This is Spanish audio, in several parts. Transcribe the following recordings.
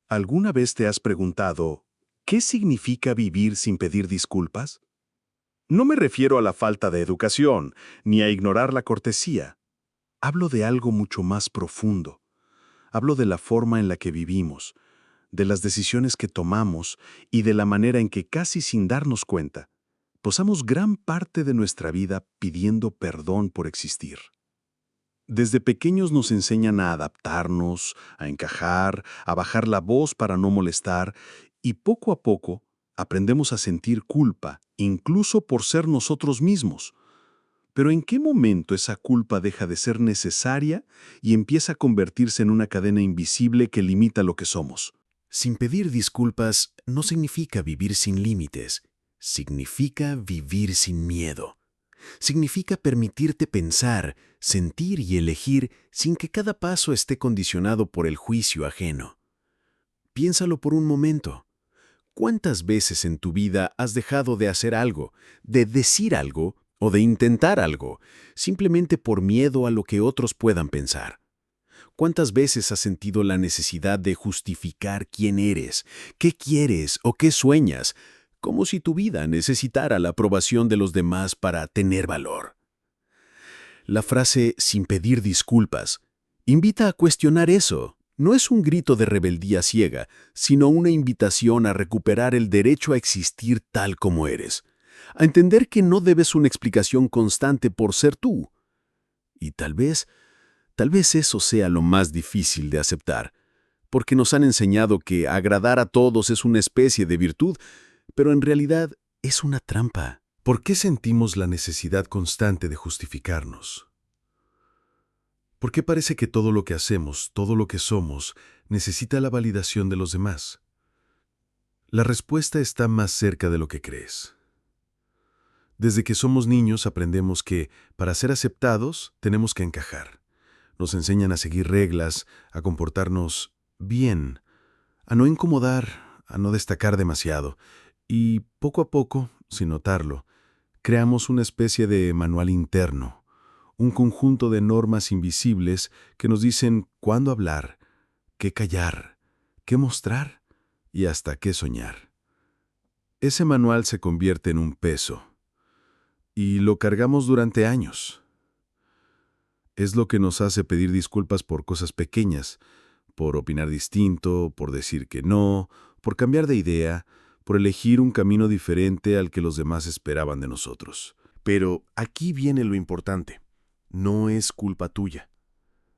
¿Alguna vez te has preguntado, ¿qué significa vivir sin pedir disculpas? No me refiero a la falta de educación, ni a ignorar la cortesía. Hablo de algo mucho más profundo. Hablo de la forma en la que vivimos, de las decisiones que tomamos y de la manera en que casi sin darnos cuenta, pasamos gran parte de nuestra vida pidiendo perdón por existir. Desde pequeños nos enseñan a adaptarnos, a encajar, a bajar la voz para no molestar, y poco a poco aprendemos a sentir culpa, incluso por ser nosotros mismos. Pero ¿en qué momento esa culpa deja de ser necesaria y empieza a convertirse en una cadena invisible que limita lo que somos? Sin pedir disculpas no significa vivir sin límites, significa vivir sin miedo. Significa permitirte pensar, sentir y elegir sin que cada paso esté condicionado por el juicio ajeno. Piénsalo por un momento. ¿Cuántas veces en tu vida has dejado de hacer algo, de decir algo o de intentar algo, simplemente por miedo a lo que otros puedan pensar? ¿Cuántas veces has sentido la necesidad de justificar quién eres, qué quieres o qué sueñas, como si tu vida necesitara la aprobación de los demás para tener valor? La frase «sin pedir disculpas» invita a cuestionar eso. No es un grito de rebeldía ciega, sino una invitación a recuperar el derecho a existir tal como eres, a entender que no debes una explicación constante por ser tú. Y Tal vez eso sea lo más difícil de aceptar, porque nos han enseñado que agradar a todos es una especie de virtud, pero en realidad es una trampa. ¿Por qué sentimos la necesidad constante de justificarnos? ¿Por qué parece que todo lo que hacemos, todo lo que somos, necesita la validación de los demás? La respuesta está más cerca de lo que crees. Desde que somos niños aprendemos que, para ser aceptados, tenemos que encajar. Nos enseñan a seguir reglas, a comportarnos bien, a no incomodar, a no destacar demasiado. Y poco a poco, sin notarlo, creamos una especie de manual interno, un conjunto de normas invisibles que nos dicen cuándo hablar, qué callar, qué mostrar y hasta qué soñar. Ese manual se convierte en un peso y lo cargamos durante años. Es lo que nos hace pedir disculpas por cosas pequeñas, por opinar distinto, por decir que no, por cambiar de idea, por elegir un camino diferente al que los demás esperaban de nosotros. Pero aquí viene lo importante. No es culpa tuya.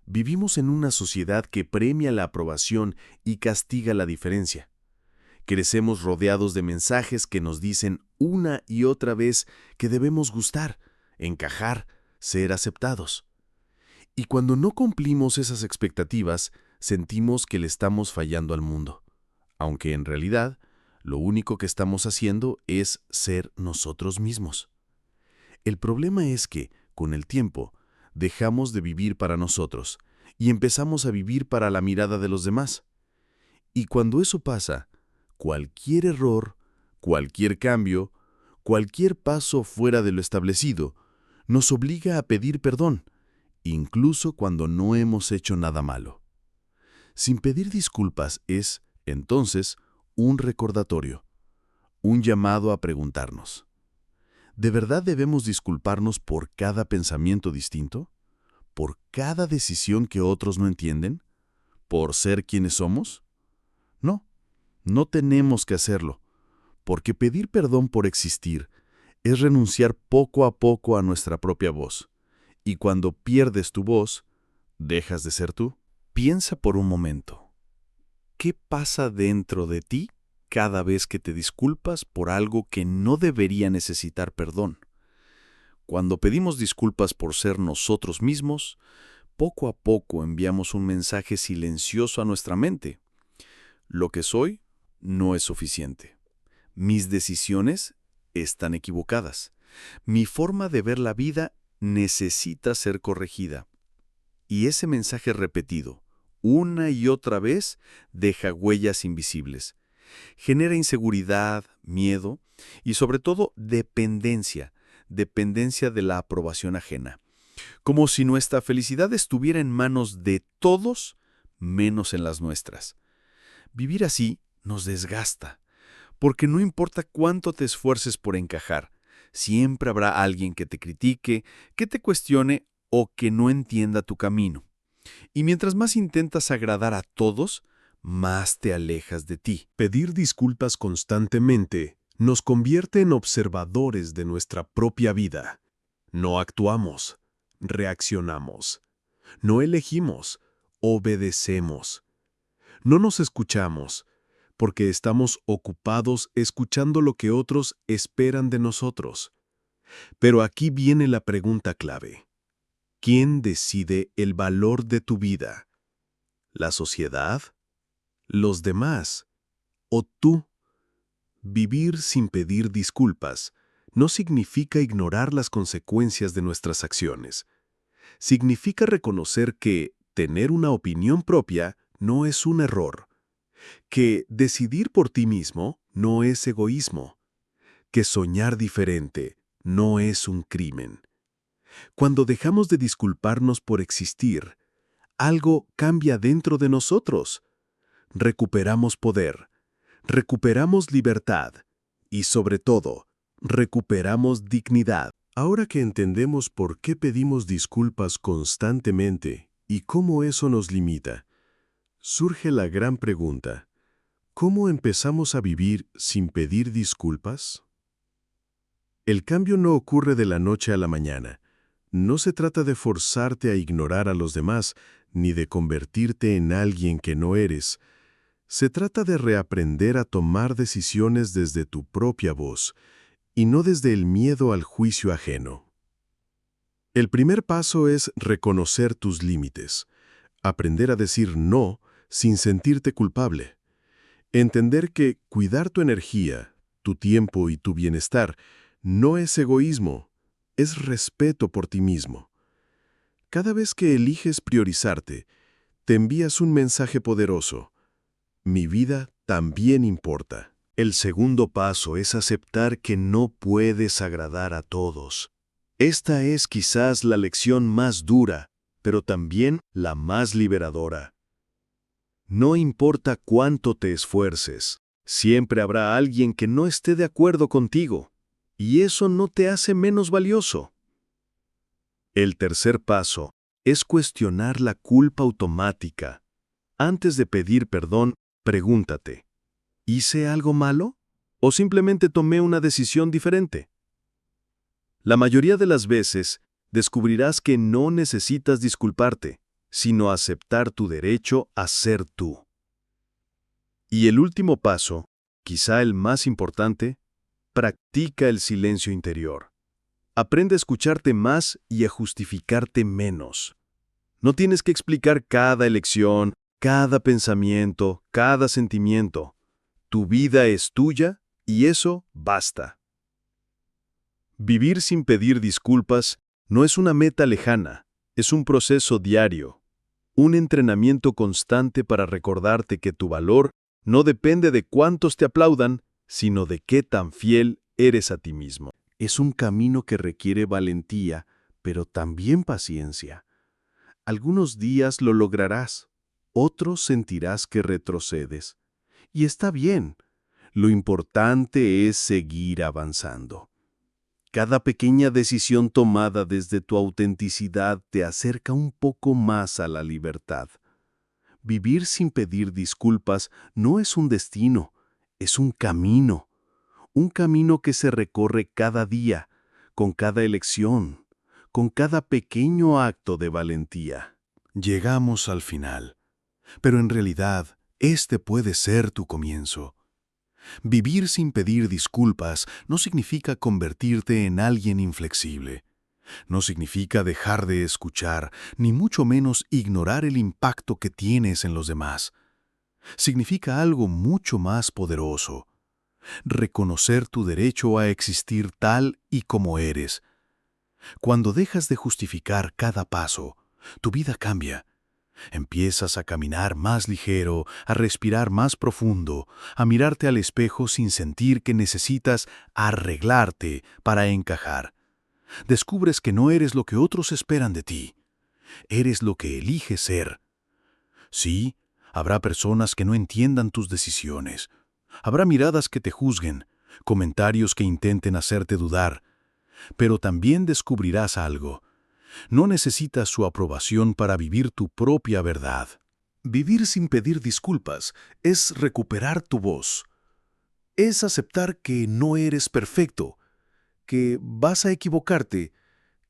Vivimos en una sociedad que premia la aprobación y castiga la diferencia. Crecemos rodeados de mensajes que nos dicen una y otra vez que debemos gustar, encajar, ser aceptados. Y cuando no cumplimos esas expectativas, sentimos que le estamos fallando al mundo, aunque en realidad lo único que estamos haciendo es ser nosotros mismos. El problema es que, con el tiempo, dejamos de vivir para nosotros y empezamos a vivir para la mirada de los demás. Y cuando eso pasa, cualquier error, cualquier cambio, cualquier paso fuera de lo establecido, nos obliga a pedir perdón, incluso cuando no hemos hecho nada malo. Sin pedir disculpas es, entonces, un recordatorio, un llamado a preguntarnos: ¿de verdad debemos disculparnos por cada pensamiento distinto? ¿Por cada decisión que otros no entienden? ¿Por ser quienes somos? No, no tenemos que hacerlo, porque pedir perdón por existir es renunciar poco a poco a nuestra propia voz. Y cuando pierdes tu voz, dejas de ser tú. Piensa por un momento. ¿Qué pasa dentro de ti cada vez que te disculpas por algo que no debería necesitar perdón? Cuando pedimos disculpas por ser nosotros mismos, poco a poco enviamos un mensaje silencioso a nuestra mente. Lo que soy no es suficiente. Mis decisiones están equivocadas. Mi forma de ver la vida necesita ser corregida. Y ese mensaje repetido, una y otra vez, deja huellas invisibles. Genera inseguridad, miedo y sobre todo dependencia de la aprobación ajena. Como si nuestra felicidad estuviera en manos de todos menos en las nuestras. Vivir así nos desgasta, porque no importa cuánto te esfuerces por encajar, siempre habrá alguien que te critique, que te cuestione o que no entienda tu camino. Y mientras más intentas agradar a todos, más te alejas de ti. Pedir disculpas constantemente nos convierte en observadores de nuestra propia vida. No actuamos, reaccionamos. No elegimos, obedecemos. No nos escuchamos, porque estamos ocupados escuchando lo que otros esperan de nosotros. Pero aquí viene la pregunta clave. ¿Quién decide el valor de tu vida? ¿La sociedad? ¿Los demás? ¿O tú? Vivir sin pedir disculpas no significa ignorar las consecuencias de nuestras acciones. Significa reconocer que tener una opinión propia no es un error, que decidir por ti mismo no es egoísmo, que soñar diferente no es un crimen. Cuando dejamos de disculparnos por existir, algo cambia dentro de nosotros. Recuperamos poder, recuperamos libertad y, sobre todo, recuperamos dignidad. Ahora que entendemos por qué pedimos disculpas constantemente y cómo eso nos limita, surge la gran pregunta: ¿cómo empezamos a vivir sin pedir disculpas? El cambio no ocurre de la noche a la mañana. No se trata de forzarte a ignorar a los demás, ni de convertirte en alguien que no eres. Se trata de reaprender a tomar decisiones desde tu propia voz, y no desde el miedo al juicio ajeno. El primer paso es reconocer tus límites, aprender a decir no sin sentirte culpable, entender que cuidar tu energía, tu tiempo y tu bienestar no es egoísmo, es respeto por ti mismo. Cada vez que eliges priorizarte, te envías un mensaje poderoso: mi vida también importa. El segundo paso es aceptar que no puedes agradar a todos. Esta es quizás la lección más dura, pero también la más liberadora. No importa cuánto te esfuerces, siempre habrá alguien que no esté de acuerdo contigo, y eso no te hace menos valioso. El tercer paso es cuestionar la culpa automática. Antes de pedir perdón, pregúntate: ¿hice algo malo? ¿O simplemente tomé una decisión diferente? La mayoría de las veces, descubrirás que no necesitas disculparte, sino aceptar tu derecho a ser tú. Y el último paso, quizá el más importante, practica el silencio interior. Aprende a escucharte más y a justificarte menos. No tienes que explicar cada elección, cada pensamiento, cada sentimiento. Tu vida es tuya y eso basta. Vivir sin pedir disculpas no es una meta lejana, es un proceso diario, un entrenamiento constante para recordarte que tu valor no depende de cuántos te aplaudan, sino de qué tan fiel eres a ti mismo. Es un camino que requiere valentía, pero también paciencia. Algunos días lo lograrás, otros sentirás que retrocedes. Y está bien, lo importante es seguir avanzando. Cada pequeña decisión tomada desde tu autenticidad te acerca un poco más a la libertad. Vivir sin pedir disculpas no es un destino, es un camino que se recorre cada día, con cada elección, con cada pequeño acto de valentía. Llegamos al final, pero en realidad este puede ser tu comienzo. Vivir sin pedir disculpas no significa convertirte en alguien inflexible. No significa dejar de escuchar, ni mucho menos ignorar el impacto que tienes en los demás. Significa algo mucho más poderoso: reconocer tu derecho a existir tal y como eres. Cuando dejas de justificar cada paso, tu vida cambia. Empiezas a caminar más ligero, a respirar más profundo, a mirarte al espejo sin sentir que necesitas arreglarte para encajar. Descubres que no eres lo que otros esperan de ti. Eres lo que eliges ser. Sí, Habrá personas que no entiendan tus decisiones. Habrá miradas que te juzguen, comentarios que intenten hacerte dudar. Pero también descubrirás algo. No necesitas su aprobación para vivir tu propia verdad. Vivir sin pedir disculpas es recuperar tu voz. Es aceptar que no eres perfecto, que vas a equivocarte,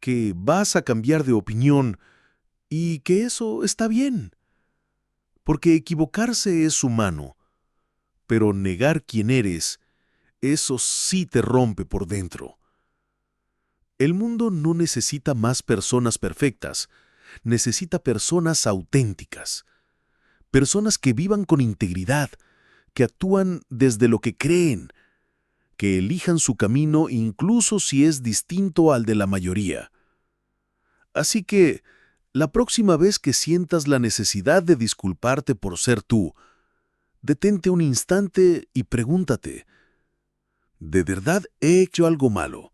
que vas a cambiar de opinión y que eso está bien. Porque equivocarse es humano, pero negar quién eres, eso sí te rompe por dentro. El mundo no necesita más personas perfectas, necesita personas auténticas, personas que vivan con integridad, que actúan desde lo que creen, que elijan su camino incluso si es distinto al de la mayoría. Así que, la próxima vez que sientas la necesidad de disculparte por ser tú, detente un instante y pregúntate, ¿de verdad he hecho algo malo?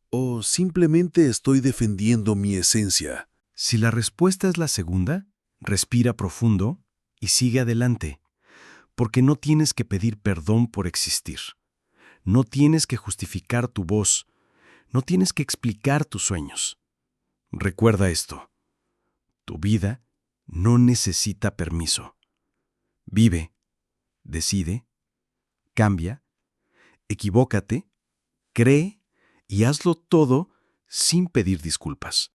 ¿O simplemente estoy defendiendo mi esencia? Si la respuesta es la segunda, respira profundo y sigue adelante, porque no tienes que pedir perdón por existir. No tienes que justificar tu voz, no tienes que explicar tus sueños. Recuerda esto, tu vida no necesita permiso. Vive, decide, cambia, equivócate, cree y hazlo todo sin pedir disculpas.